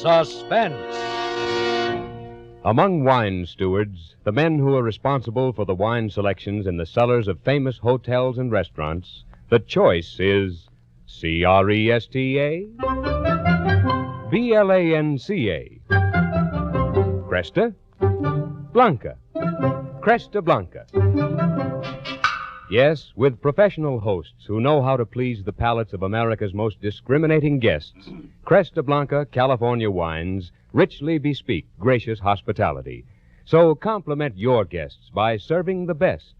Suspense. Among wine stewards, the men who are responsible for the wine selections in the cellars of famous hotels and restaurants, the choice is Cresta, Blanca, Cresta, Blanca, Cresta Blanca. Yes, with professional hosts who know how to please the palates of America's most discriminating guests, Cresta Blanca California wines richly bespeak gracious hospitality. So compliment your guests by serving the best.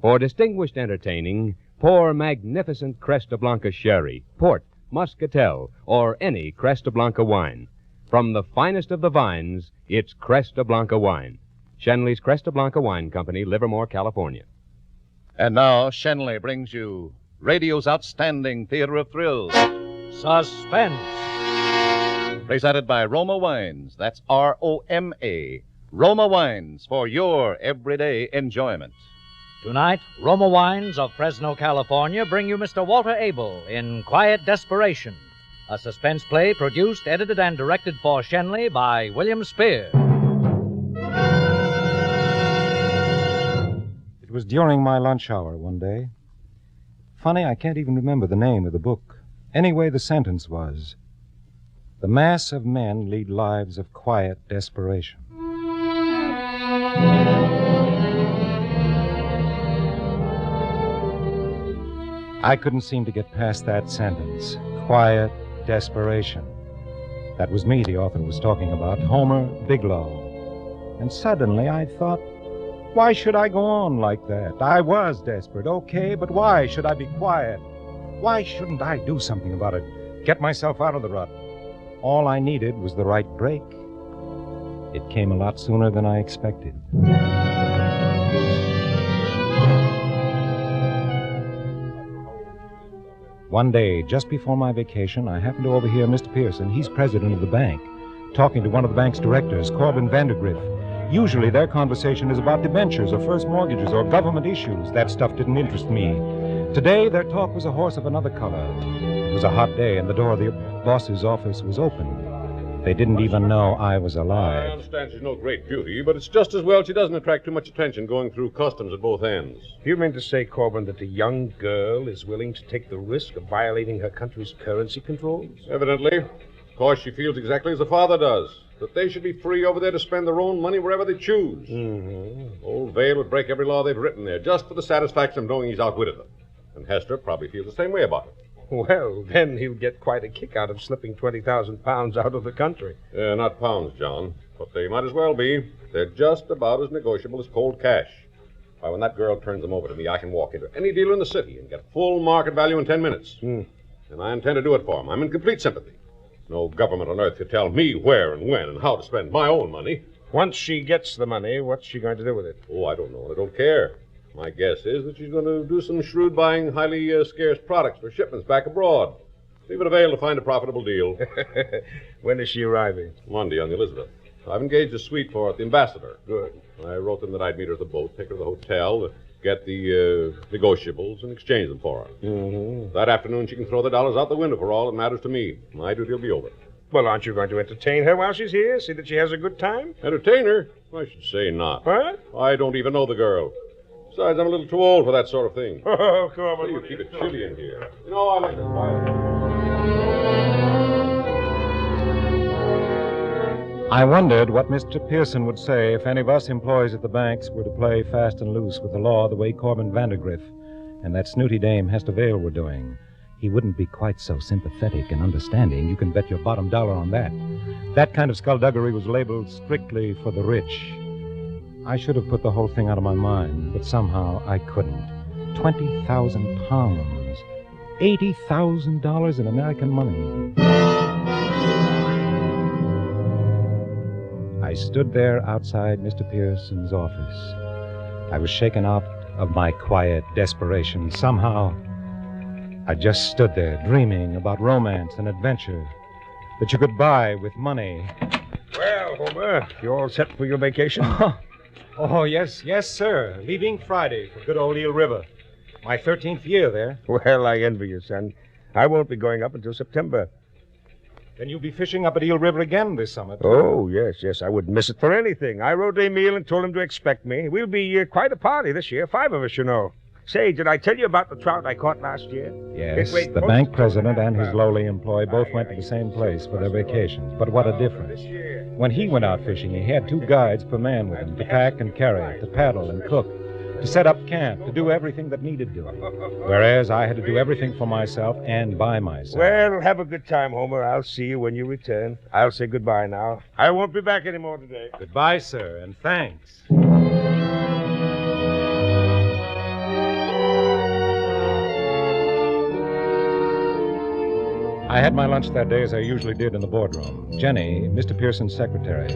For distinguished entertaining, pour magnificent Cresta Blanca sherry, port, muscatel, or any Cresta Blanca wine. From the finest of the vines, it's Cresta Blanca wine. Shenley's Cresta Blanca Wine Company, Livermore, California. And now, Shenley brings you radio's outstanding theater of thrills. Suspense. Presented by Roma Wines. That's R-O-M-A. Roma Wines for your everyday enjoyment. Tonight, Roma Wines of Fresno, California bring you Mr. Walt Abel in Quiet Desperation, a suspense play produced, edited, and directed for Shenley by William Spear. It was during my lunch hour one day. Funny, I can't even remember the name of the book. Anyway, the sentence was, "The mass of men lead lives of quiet desperation." I couldn't seem to get past that sentence. Quiet desperation. That was me the author was talking about, Homer Bigelow. And suddenly I thought, why should I go on like that? I was desperate, okay, but why should I be quiet? Why shouldn't I do something about it? Get myself out of the rut. All I needed was the right break. It came a lot sooner than I expected. One day, just before my vacation, I happened to overhear Mr. Pearson, he's president of the bank, talking to one of the bank's directors, Corbin Vandergriff. Usually their conversation is about debentures or first mortgages or government issues. That stuff didn't interest me. Today, their talk was a horse of another color. It was a hot day, and the door of the boss's office was open. They didn't even know I was alive. I understand she's no great beauty, but it's just as well she doesn't attract too much attention going through customs at both ends. Do you mean to say, Corbin, that a young girl is willing to take the risk of violating her country's currency controls? Evidently. Of course, she feels exactly as the father does, that they should be free over there to spend their own money wherever they choose. Mm-hmm. Old Vale would break every law they've written there just for the satisfaction of knowing he's outwitted them. And Hester probably feels the same way about it. Well, then he'll get quite a kick out of slipping 20,000 pounds out of the country. Not pounds, John, but they might as well be. They're just about as negotiable as cold cash. Why, when that girl turns them over to me, I can walk into any dealer in the city and get full market value in 10 minutes. And I intend to do it for him. I'm in complete sympathy. No government on earth could tell me where and when and how to spend my own money. Once she gets the money, what's she going to do with it? Oh, I don't know. I don't care. My guess is that she's going to do some shrewd buying highly scarce products for shipments back abroad. Leave it avail to find a profitable deal. When is she arriving? Monday on the Elizabeth. I've engaged a suite for her at the Ambassador. Good. I wrote them that I'd meet her at the boat, take her to the hotel, get the negotiables, and exchange them for her. Mm-hmm. That afternoon, she can throw the dollars out the window for all that matters to me. My duty will be over. Well, aren't you going to entertain her while she's here? See that she has a good time? Entertain her? I should say not. What? I don't even know the girl. Besides, I'm a little too old for that sort of thing. Oh, come on. You keep it chilly in here. You know, I like it quiet. I wondered what Mr. Pearson would say if any of us employees at the banks were to play fast and loose with the law the way Corbin Vandergriff and that snooty dame Hester Vale were doing. He wouldn't be quite so sympathetic and understanding. You can bet your bottom dollar on that. That kind of skullduggery was labeled strictly for the rich. I should have put the whole thing out of my mind, but somehow I couldn't. 20,000 pounds. $80,000 in American money. I stood there outside Mr. Pearson's office. I was shaken out of my quiet desperation. Somehow, I just stood there dreaming about romance and adventure that you could buy with money. Well, Homer, you all set for your vacation? Oh, yes, sir. Leaving Friday for good old Eel River. My 13th year there. Well, I envy you, son. I won't be going up until September. Then you'll be fishing up at Eel River again this summer. Oh, yes. I wouldn't miss it for anything. I wrote Emil and told him to expect me. We'll be quite a party this year. 5 of us, you know. Say, did I tell you about the trout I caught last year? Yes, the bank president and his lowly employee both went to the same place for their vacations. But what a difference. When he went out fishing, he had 2 guides per man with him to pack and carry, to paddle and cook, to set up camp, to do everything that needed doing. Whereas I had to do everything for myself and by myself. Well, have a good time, Homer. I'll see you when you return. I'll say goodbye now. I won't be back anymore today. Goodbye, sir, and thanks. I had my lunch that day as I usually did in the boardroom. Jenny, Mr. Pearson's secretary,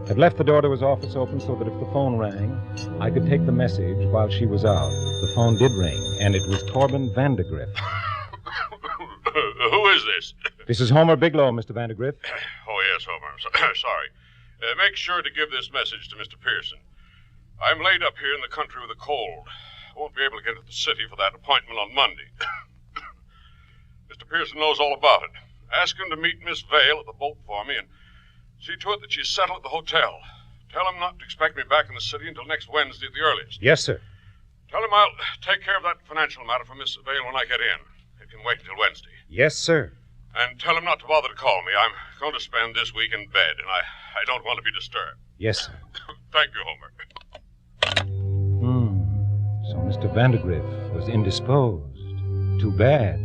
had left the door to his office open so that if the phone rang, I could take the message while she was out. The phone did ring, and it was Torben Vandergriff. Who is this? This is Homer Biglow, Mr. Vandergriff. Oh, yes, Homer. I'm sorry. Make sure to give this message to Mr. Pearson. I'm laid up here in the country with a cold. I won't be able to get to the city for that appointment on Monday. Mr. Pearson knows all about it. Ask him to meet Miss Vale at the boat for me and see to it that she's settled at the hotel. Tell him not to expect me back in the city until next Wednesday at the earliest. Yes, sir. Tell him I'll take care of that financial matter for Miss Vale when I get in. It can wait until Wednesday. Yes, sir. And tell him not to bother to call me. I'm going to spend this week in bed, and I don't want to be disturbed. Yes, sir. Thank you, Homer. So Mr. Vandergriff was indisposed. Too bad.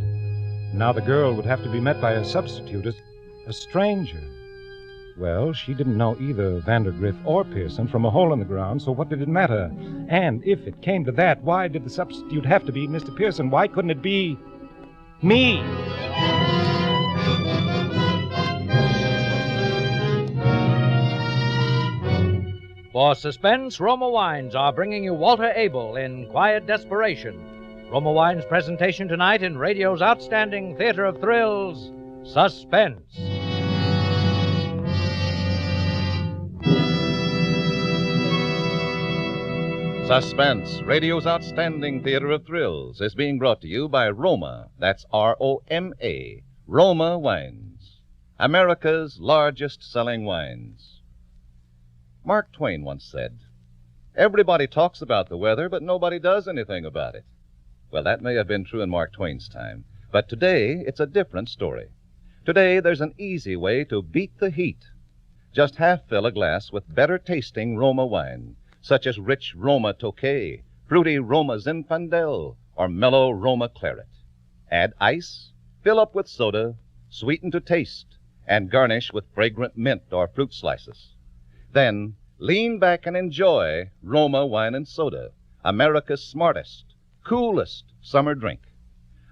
Now the girl would have to be met by a substitute, a stranger. Well, she didn't know either Vandergriff or Pearson from a hole in the ground, so what did it matter? And if it came to that, why did the substitute have to be Mr. Pearson? Why couldn't it be me? For Suspense, Roma Wines are bringing you Walter Abel in Quiet Desperation. Roma Wines' presentation tonight in radio's outstanding theater of thrills, Suspense. Suspense, radio's outstanding theater of thrills, is being brought to you by Roma. That's R-O-M-A. Roma Wines, America's largest selling wines. Mark Twain once said, "Everybody talks about the weather, but nobody does anything about it." Well, that may have been true in Mark Twain's time, but today it's a different story. Today there's an easy way to beat the heat. Just half fill a glass with better tasting Roma wine, such as rich Roma Tokay, fruity Roma Zinfandel, or mellow Roma Claret. Add ice, fill up with soda, sweeten to taste, and garnish with fragrant mint or fruit slices. Then lean back and enjoy Roma Wine and Soda, America's smartest, coolest summer drink.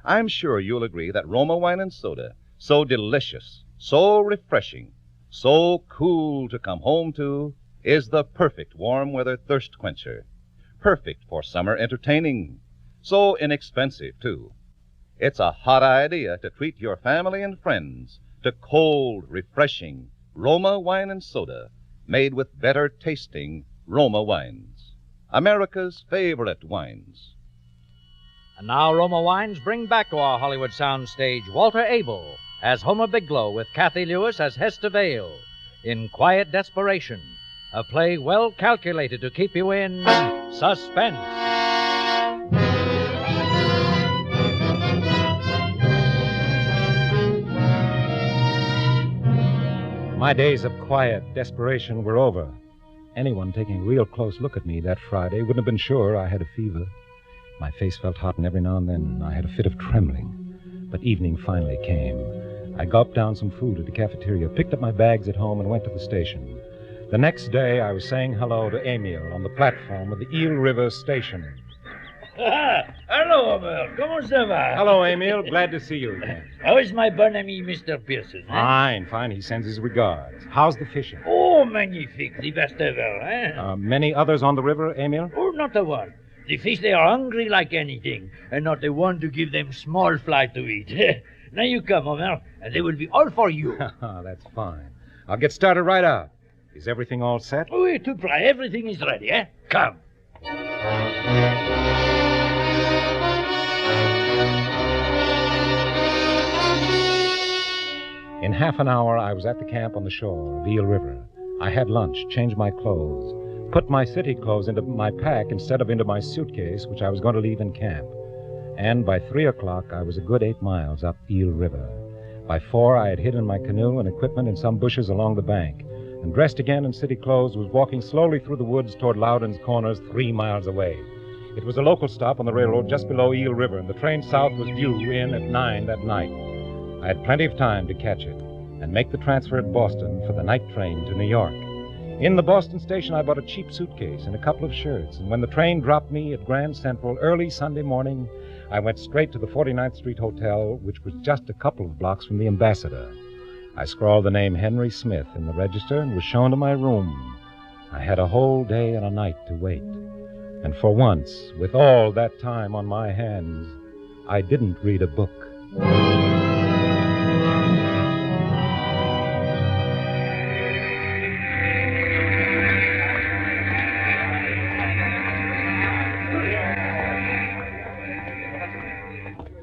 I'm sure you'll agree that Roma Wine and Soda, so delicious, so refreshing, so cool to come home to, is the perfect warm weather thirst quencher. Perfect for summer entertaining. So inexpensive, too. It's a hot idea to treat your family and friends to cold, refreshing Roma Wine and Soda, made with better tasting Roma wines. America's favorite wines. And now Roma Wines bring back to our Hollywood soundstage Walter Abel as Homer Biglow with Cathy Lewis as Hester Vale in Quiet Desperation, a play well calculated to keep you in suspense. My days of quiet desperation were over. Anyone taking a real close look at me that Friday wouldn't have been sure I had a fever. My face felt hot, and every now and then I had a fit of trembling. But evening finally came. I gulped down some food at the cafeteria, picked up my bags at home, and went to the station. The next day, I was saying hello to Emil on the platform of the Eel River station. Hello, Abel. ¿Cómo se va? Hello, Emil. Glad to see you again. How is my bon ami, Mr. Pearson? Fine. He sends his regards. How's the fishing? Oh, magnifique. The best ever, eh? Many others on the river, Emil? Oh, not a one. The fish, they are hungry like anything, and not a one to give them small fly to eat. Now you come, Homer, and they will be all for you. That's fine. I'll get started right out. Is everything all set? Oh, tout prêt. Everything is ready, eh? Come. In half an hour, I was at the camp on the shore of Eel River. I had lunch, changed my clothes, put my city clothes into my pack instead of into my suitcase, which I was going to leave in camp. And by 3 o'clock, I was a good 8 miles up Eel River. By 4, I had hidden my canoe and equipment in some bushes along the bank, and dressed again in city clothes, was walking slowly through the woods toward Loudon's Corners 3 miles away. It was a local stop on the railroad just below Eel River, and the train south was due in at 9 that night. I had plenty of time to catch it and make the transfer at Boston for the night train to New York. In the Boston station, I bought a cheap suitcase and a couple of shirts, and when the train dropped me at Grand Central early Sunday morning, I went straight to the 49th Street Hotel, which was just a couple of blocks from the Ambassador. I scrawled the name Henry Smith in the register and was shown to my room. I had a whole day and a night to wait. And for once, with all that time on my hands, I didn't read a book.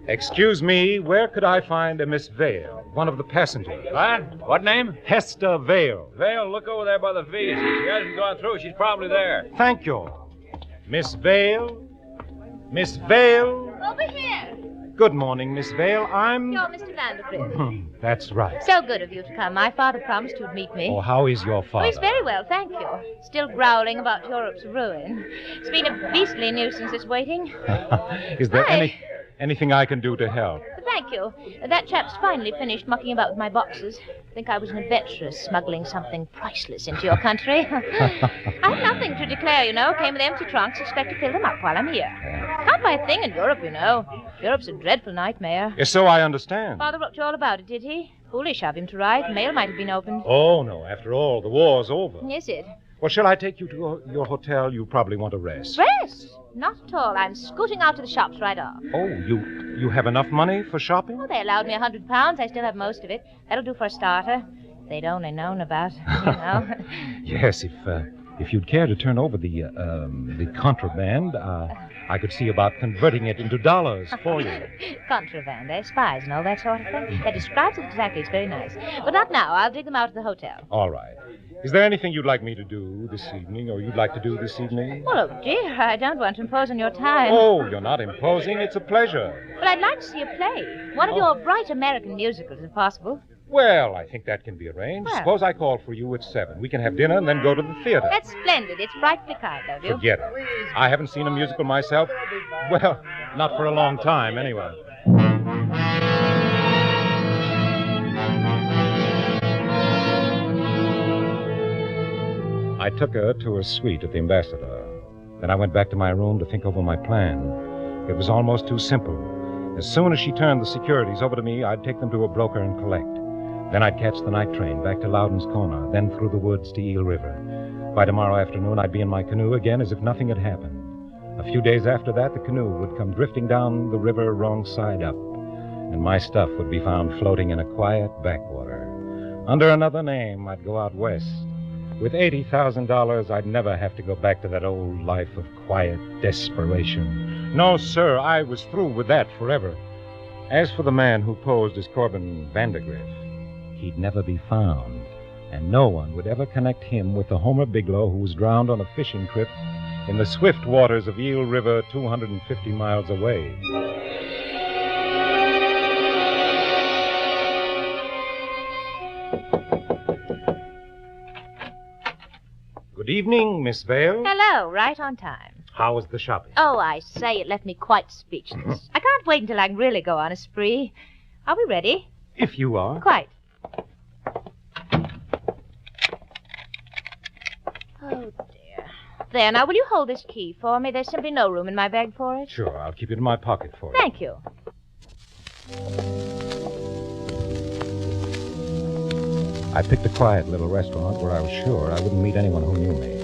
Excuse me, where could I find a Miss Vale, one of the passengers? What name? Hester Vale. Vale, look over there by the V's. If she hasn't gone through, she's probably there. Thank you. Miss Vale? Miss Vale? Over here. Good morning, Miss Vale. I'm... You're Mr. Vandergrift. That's right. So good of you to come. My father promised you'd meet me. Oh, how is your father? Oh, he's very well, thank you. Still growling about Europe's ruin. It's been a beastly nuisance, this waiting. Is there anything I can do to help? Thank you. That chap's finally finished mucking about with my boxes. Think I was an adventuress smuggling something priceless into your country. I've nothing to declare, you know. Came with empty trunks. Expect to fill them up while I'm here. Can't buy a thing in Europe, you know. Europe's a dreadful nightmare. Yes, so I understand. Father wrote you all about it, did he? Foolish of him to write. Mail might have been opened. Oh, no. After all, the war's over. Is it? Well, shall I take you to your hotel? You probably want to rest. Rest? Not at all. I'm scooting out to the shops right off. Oh, you have enough money for shopping? Oh, they allowed me £100. I still have most of it. That'll do for a starter. If they'd only known about, you know. Yes, if you'd care to turn over the contraband, I could see about converting it into dollars for you. Contraband, eh? Spies and all that sort of thing. That describes it exactly. It's very nice. But not now. I'll dig them out at the hotel. All right. Is there anything you'd like me to do this evening, or you'd like to do this evening? Well, oh, dear, I don't want to impose on your time. Oh, you're not imposing. It's a pleasure. Well, I'd like to see a play. One of your bright American musicals, if possible. Well, I think that can be arranged. Well. Suppose I call for you at 7. We can have dinner and then go to the theater. That's splendid. It's frightfully kind of you. Forget it. I haven't seen a musical myself. Well, not for a long time, anyway. I took her to her suite at the Ambassador. Then I went back to my room to think over my plan. It was almost too simple. As soon as she turned the securities over to me, I'd take them to a broker and collect. Then I'd catch the night train back to Loudon's Corner, then through the woods to Eel River. By tomorrow afternoon, I'd be in my canoe again as if nothing had happened. A few days after that, the canoe would come drifting down the river wrong side up, and my stuff would be found floating in a quiet backwater. Under another name, I'd go out west. With $80,000, I'd never have to go back to that old life of quiet desperation. No, sir, I was through with that forever. As for the man who posed as Corbin Vandergrift, he'd never be found, and no one would ever connect him with the Homer Bigelow who was drowned on a fishing trip in the swift waters of Eel River 250 miles away. Good evening, Miss Vale. Hello, right on time. How was the shopping? Oh, I say, it left me quite speechless. I can't wait until I can really go on a spree. Are we ready? If you are. Quite. Oh, dear. There, now, will you hold this key for me? There's simply no room in my bag for it. Sure, I'll keep it in my pocket for you. Thank you. I picked a quiet little restaurant where I was sure I wouldn't meet anyone who knew me.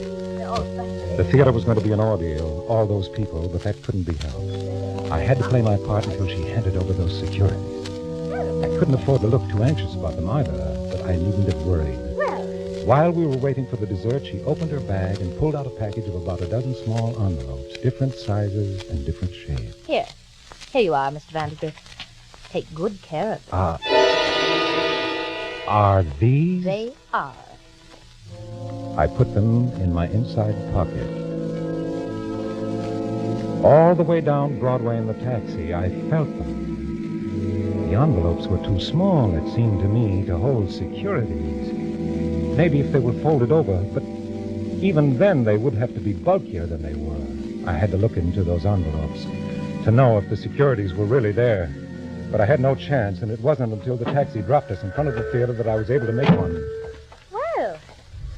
The theater was going to be an ordeal, all those people, but that couldn't be helped. I had to play my part until she handed over those securities. I couldn't afford to look too anxious about them either, but I needn't have worried. While we were waiting for the dessert, she opened her bag and pulled out a package of about a dozen small envelopes, different sizes and different shapes. Here you are, Mr. Vandergrift. Take good care of them. Are these? They are. I put them in my inside pocket. All the way down Broadway in the taxi, I felt them. The envelopes were too small, it seemed to me, to hold securities. Maybe if they were folded over, but even then they would have to be bulkier than they were. I had to look into those envelopes to know if the securities were really there. But I had no chance, and it wasn't until the taxi dropped us in front of the theater that I was able to make one. Well,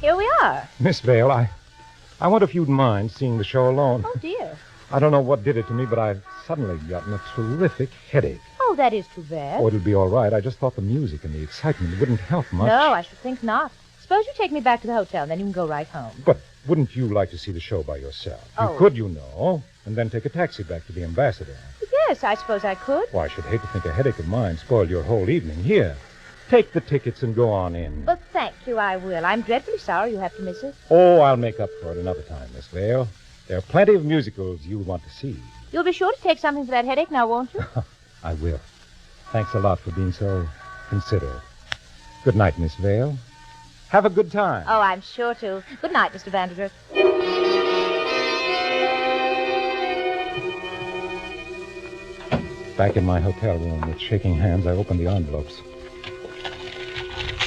here we are. Miss Vale, I wonder if you'd mind seeing the show alone. Oh, dear. I don't know what did it to me, but I've suddenly gotten a terrific headache. Oh, that is too bad. Oh, it'll be all right. I just thought the music and the excitement wouldn't help much. No, I should think not. Suppose you take me back to the hotel, and then you can go right home. But wouldn't you like to see the show by yourself? Oh. You could, you know, and then take a taxi back to the Ambassador. Yes, I suppose I could. Well, I should hate to think a headache of mine spoiled your whole evening. Here, take the tickets and go on in. Well, thank you, I will. I'm dreadfully sorry you have to miss it. Oh, I'll make up for it another time, Miss Vale. There are plenty of musicals you'll want to see. You'll be sure to take something for that headache now, won't you? I will. Thanks a lot for being so considerate. Good night, Miss Vale. Have a good time. Oh, I'm sure to. Good night, Mr. Vandergrift. Back in my hotel room with shaking hands, I opened the envelopes.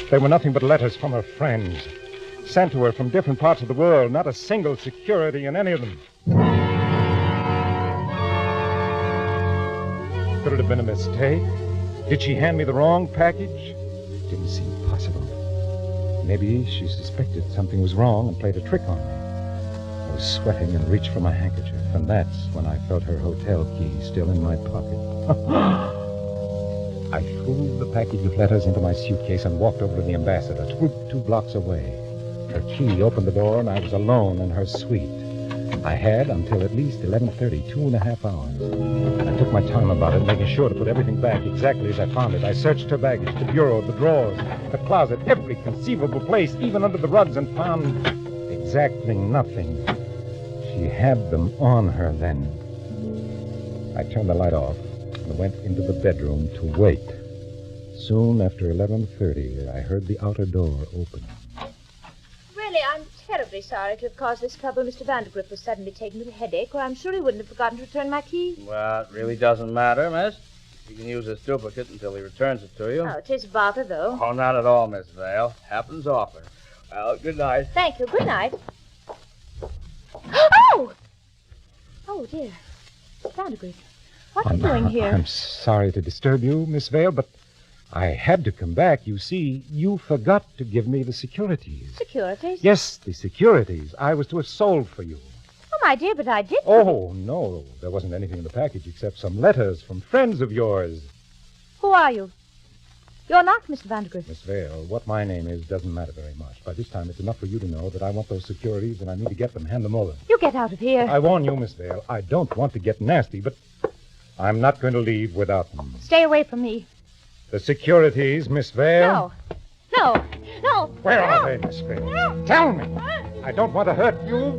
They were nothing but letters from her friends, sent to her from different parts of the world, not a single security in any of them. Could it have been a mistake? Did she hand me the wrong package? Didn't seem possible. Maybe she suspected something was wrong and played a trick on me. I was sweating and reached for my handkerchief, and that's when I felt her hotel key still in my pocket. I threw the package of letters into my suitcase and walked over to the Ambassador, two blocks away. Her key opened the door, and I was alone in her suite. I had until at least 11:30, 2.5 hours. I took my time about it, making sure to put everything back exactly as I found it. I searched her baggage, the bureau, the drawers, the closet, every conceivable place, even under the rugs, and found exactly nothing. She had them on her then. I turned the light off and went into the bedroom to wait. Soon after 11:30, I heard the outer door open. Really, I'm terribly sorry to have caused this trouble. Mr. Vandergrift was suddenly taken with a headache, or I'm sure he wouldn't have forgotten to return my key. Well, it really doesn't matter, miss. You can use this duplicate until he returns it to you. Oh, it is a bother, though. Oh, not at all, Miss Vale. Happens often. Well, good night. Thank you. Good night. Oh! Oh, dear. Vandergrift, what are you doing here? I'm sorry to disturb you, Miss Vale, but I had to come back. You see, you forgot to give me the securities. Securities? Yes, the securities I was to have sold for you. Oh, my dear, but I did. Oh, no. There wasn't anything in the package except some letters from friends of yours. Who are you? You're not Mr. Vandergrift. Miss Vale, what my name is doesn't matter very much. By this time, it's enough for you to know that I want those securities and I need to get them. Hand them over. You get out of here. I warn you, Miss Vale, I don't want to get nasty, but I'm not going to leave without them. Stay away from me. The securities, Miss Vale? No. No. No. Where no. are they, Miss Vale? No. Tell me. I don't want to hurt you.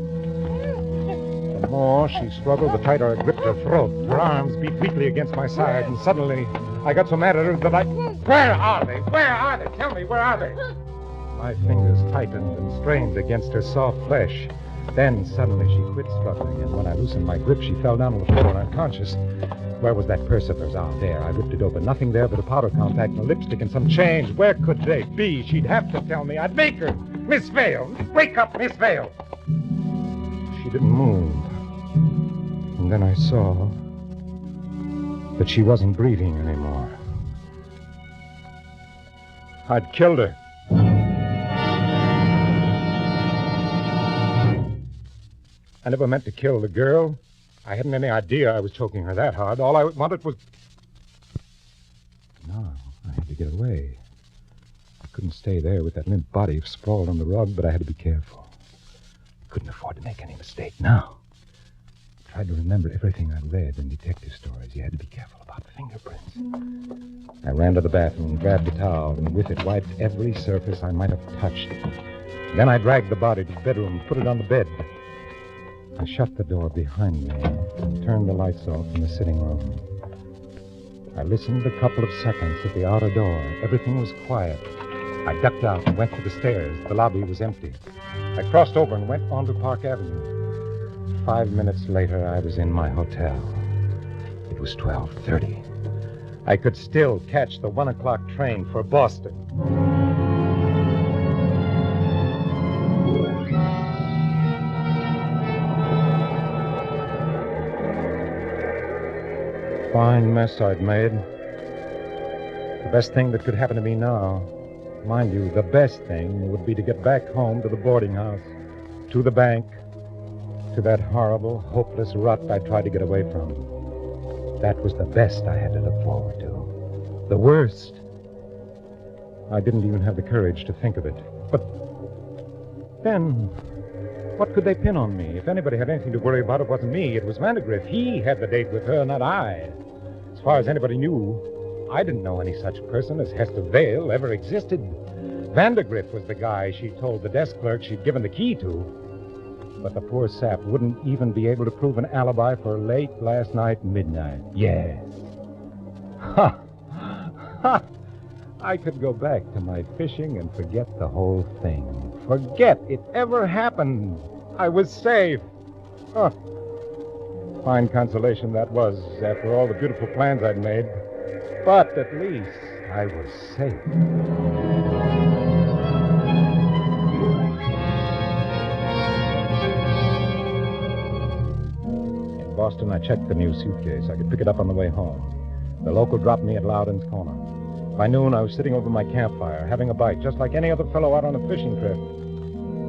The more she struggled, the tighter I gripped her throat. Her arms beat weakly against my side, and suddenly I got so mad at her that I... Where are they? Where are they? Tell me, where are they? My fingers tightened and strained against her soft flesh. Then suddenly she quit struggling, and when I loosened my grip, she fell down on the floor unconscious. Where was that purse of hers? Ah, there. I ripped it open. Nothing there but a powder compact and a lipstick and some change. Where could they be? She'd have to tell me. I'd make her. Miss Vale! Wake up, Miss Vale! She didn't move. And then I saw that she wasn't breathing anymore. I'd killed her. I never meant to kill the girl. I hadn't any idea I was choking her that hard. All I wanted was... No, I had to get away. I couldn't stay there with that limp body sprawled on the rug, but I had to be careful. I couldn't afford to make any mistake now. I tried to remember everything I'd read in detective stories. You had to be careful about fingerprints. I ran to the bathroom, grabbed the towel, and with it wiped every surface I might have touched. Then I dragged the body to the bedroom and put it on the bed. I shut the door behind me and turned the lights off in the sitting room. I listened a couple of seconds at the outer door. Everything was quiet. I ducked out and went to the stairs. The lobby was empty. I crossed over and went onto Park Avenue. 5 minutes later, I was in my hotel. It was 12:30. I could still catch the 1 o'clock train for Boston. Fine mess I'd made. The best thing that could happen to me now, mind you, the best thing would be to get back home to the boarding house, to the bank, to that horrible, hopeless rut I tried to get away from. That was the best I had to look forward to. The worst, I didn't even have the courage to think of it. But then, what could they pin on me? If anybody had anything to worry about, it wasn't me. It was Vandegrift. He had the date with her, not I. As far as anybody knew, I didn't know any such person as Hester Vale ever existed. Vandegrift was the guy she told the desk clerk she'd given the key to. But the poor sap wouldn't even be able to prove an alibi for late last night midnight. Yes. Ha! Ha! I could go back to my fishing and forget the whole thing. Forget it ever happened. I was safe. Huh. Fine consolation that was, after all the beautiful plans I'd made. But at least I was safe. In Boston, I checked the new suitcase. I could pick it up on the way home. The local dropped me at Loudon's Corner. By noon, I was sitting over my campfire, having a bite, just like any other fellow out on a fishing trip.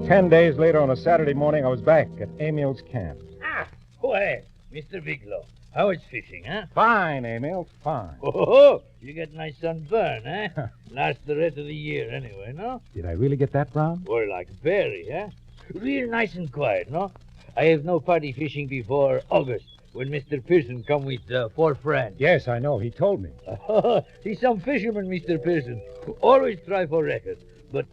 10 days later, on a Saturday morning, I was back at Emil's camp. Ah, why, Mr. Bigelow, how is fishing, huh? Fine, Emil, fine. Oh, you get nice sunburn, huh? Lasts the rest of the year anyway, no? Did I really get that, Brown? Or like berry, huh? Real nice and quiet, no? I have no party fishing before August, when Mr. Pearson come with 4 friends. Yes, I know. He told me. He's some fisherman, Mr. Pearson, who always try for record. But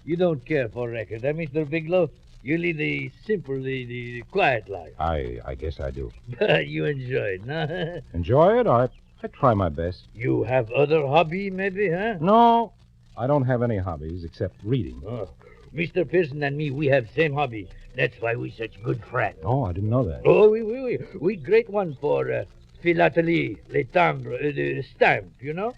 you don't care for record, eh, Mr. Bigelow? You lead the simple, the quiet life. I guess I do. You enjoy it, no? Enjoy it? I try my best. You have other hobby, maybe, huh? No, I don't have any hobbies except reading. Oh, Mr. Pearson and me, we have same hobby. That's why we such good friends. Oh, I didn't know that. Oh, we great one for philately, les timbres, the stamp, you know?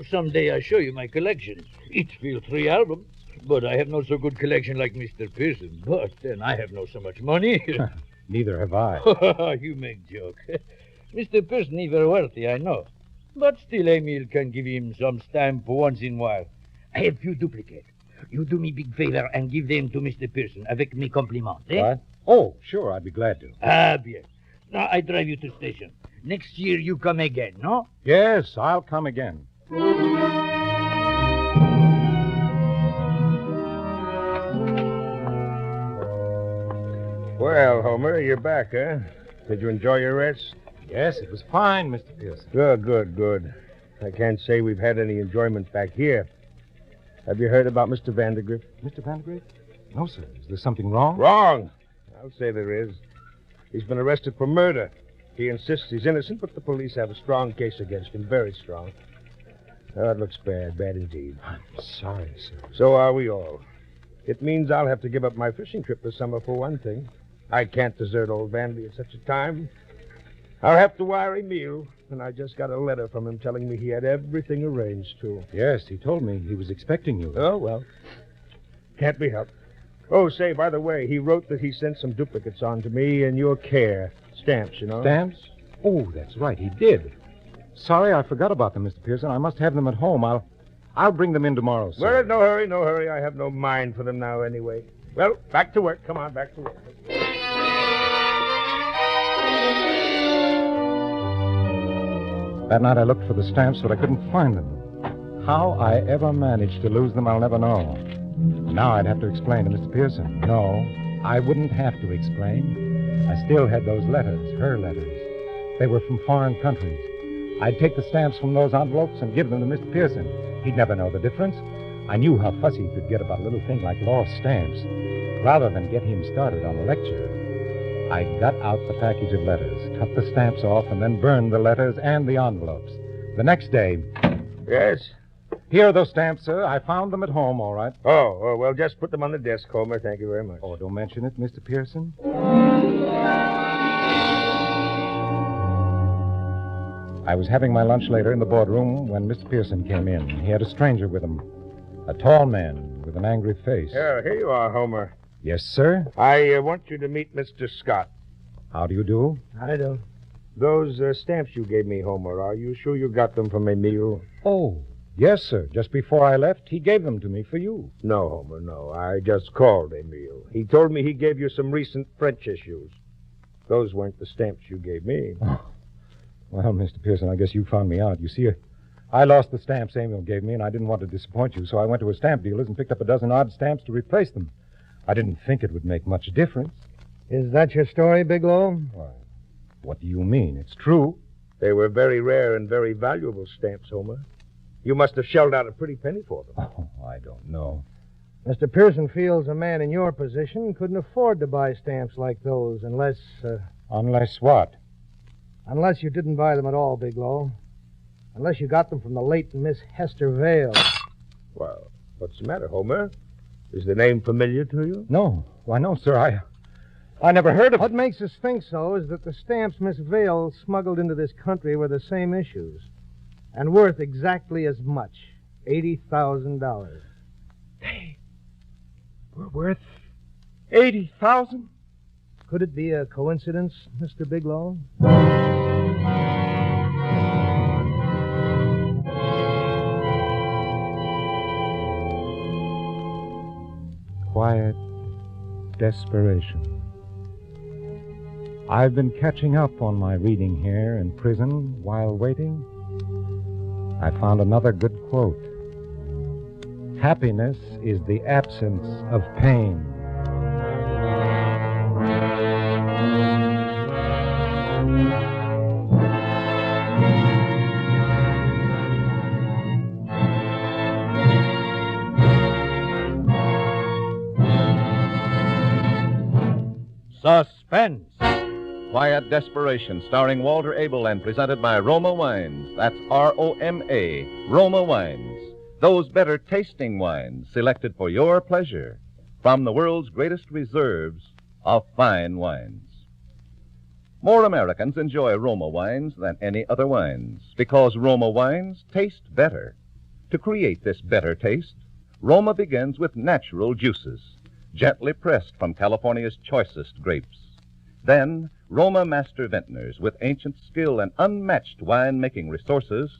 Someday I'll show you my collection. It's feel 3 albums, but I have no so good collection like Mr. Pearson. But then I have no so much money. Neither have I. You make joke. Mr. Pearson is very wealthy, I know. But still Emil can give him some stamp once in a while. I have few duplicates. You do me big favor and give them to Mr. Pearson avec mes compliments, eh? What? Oh, sure, I'd be glad to. Ah, bien. Now I drive you to station. Next year you come again, no? Yes, I'll come again. Well, Homer, you're back, huh? Did you enjoy your rest? Yes, it was fine, Mr. Pearson. Good. I can't say we've had any enjoyment back here. Have you heard about Mr. Vandegrift? Mr. Vandegrift? No, sir. Is there something wrong? Wrong. I'll say there is. He's been arrested for murder. He insists he's innocent, but the police have a strong case against him, very strong. Oh, it looks bad indeed. I'm sorry, sir. So are we all. It means I'll have to give up my fishing trip this summer for one thing. I can't desert old Vandy at such a time. I'll have to wire Emil, and I just got a letter from him telling me he had everything arranged, too. Yes, he told me he was expecting you. Oh, well. Can't be helped. Oh, say, by the way, he wrote that he sent some duplicates on to me in your care. Stamps, you know. Stamps? Oh, that's right, he did. Sorry, I forgot about them, Mr. Pearson. I must have them at home. I'll bring them in tomorrow, sir. Well, no hurry. I have no mind for them now anyway. Well, back to work. Come on, back to work. That night I looked for the stamps, but I couldn't find them. How I ever managed to lose them, I'll never know. Now I'd have to explain to Mr. Pearson. No, I wouldn't have to explain. I still had those letters, her letters. They were from foreign countries. I'd take the stamps from those envelopes and give them to Mr. Pearson. He'd never know the difference. I knew how fussy he could get about a little thing like lost stamps. Rather than get him started on a lecture, I got out the package of letters, cut the stamps off, and then burned the letters and the envelopes. The next day... Yes? Here are those stamps, sir. I found them at home, all right. Oh, well, just put them on the desk, Homer. Thank you very much. Oh, don't mention it, Mr. Pearson. I was having my lunch later in the boardroom when Mr. Pearson came in. He had a stranger with him, a tall man with an angry face. Here you are, Homer. Yes, sir? I want you to meet Mr. Scott. How do you do? I do. Those stamps you gave me, Homer, are you sure you got them from Emil? Oh, yes, sir. Just before I left, he gave them to me for you. No, Homer, no. I just called Emil. He told me he gave you some recent French issues. Those weren't the stamps you gave me. Oh. Well, Mr. Pearson, I guess you found me out. You see, I lost the stamps Emil gave me, and I didn't want to disappoint you, so I went to a stamp dealer's and picked up a dozen odd stamps to replace them. I didn't think it would make much difference. Is that your story, Bigelow? Why, what do you mean? It's true. They were very rare and very valuable stamps, Homer. You must have shelled out a pretty penny for them. Oh, I don't know. Mr. Pearson feels a man in your position couldn't afford to buy stamps like those unless... Unless what? Unless you didn't buy them at all, Bigelow. Unless you got them from the late Miss Hester Vale. Well, what's the matter, Homer? Is the name familiar to you? No. Why, no, sir. I never heard of... What makes us think so is that the stamps Miss Vale smuggled into this country were the same issues. And worth exactly as much. $80,000. They were worth $80,000? Could it be a coincidence, Mr. Bigelow? Quiet desperation. I've been catching up on my reading here in prison while waiting. I found another good quote. Happiness is the absence of pain. Suspense. Quiet Desperation, starring Walter Abel and presented by Roma Wines. That's R-O-M-A, Roma Wines. Those better tasting wines selected for your pleasure from the world's greatest reserves of fine wines. More Americans enjoy Roma wines than any other wines because Roma wines taste better. To create this better taste, Roma begins with natural juices, gently pressed from California's choicest grapes. Then, Roma master vintners with ancient skill and unmatched wine-making resources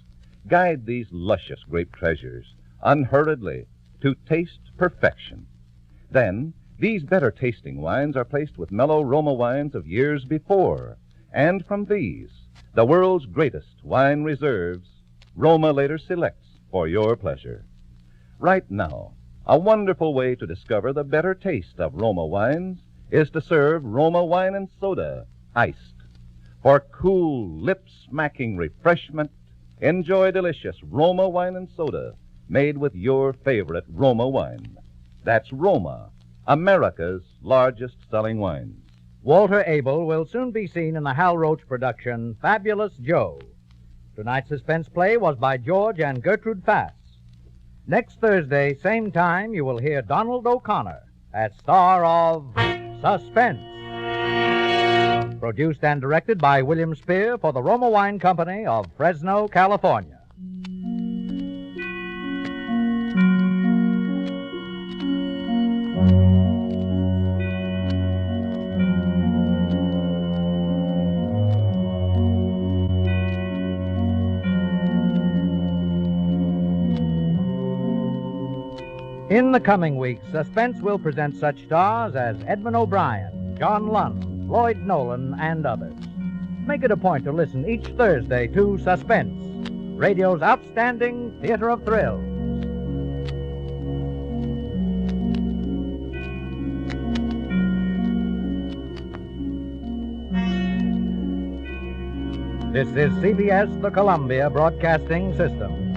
guide these luscious grape treasures unhurriedly to taste perfection. Then, these better-tasting wines are placed with mellow Roma wines of years before, and from these, the world's greatest wine reserves, Roma later selects for your pleasure. Right now, a wonderful way to discover the better taste of Roma wines is to serve Roma wine and soda, iced. For cool, lip-smacking refreshment, enjoy delicious Roma wine and soda made with your favorite Roma wine. That's Roma, America's largest selling wines. Walter Abel will soon be seen in the Hal Roach production, Fabulous Joe. Tonight's suspense play was by George and Gertrude Fass. Next Thursday, same time, you will hear Donald O'Connor as star of Suspense. Produced and directed by William Spear for the Roma Wine Company of Fresno, California. In the coming weeks, Suspense will present such stars as Edmund O'Brien, John Lund, Floyd Nolan, and others. Make it a point to listen each Thursday to Suspense, radio's outstanding theater of thrills. This is CBS, the Columbia Broadcasting System.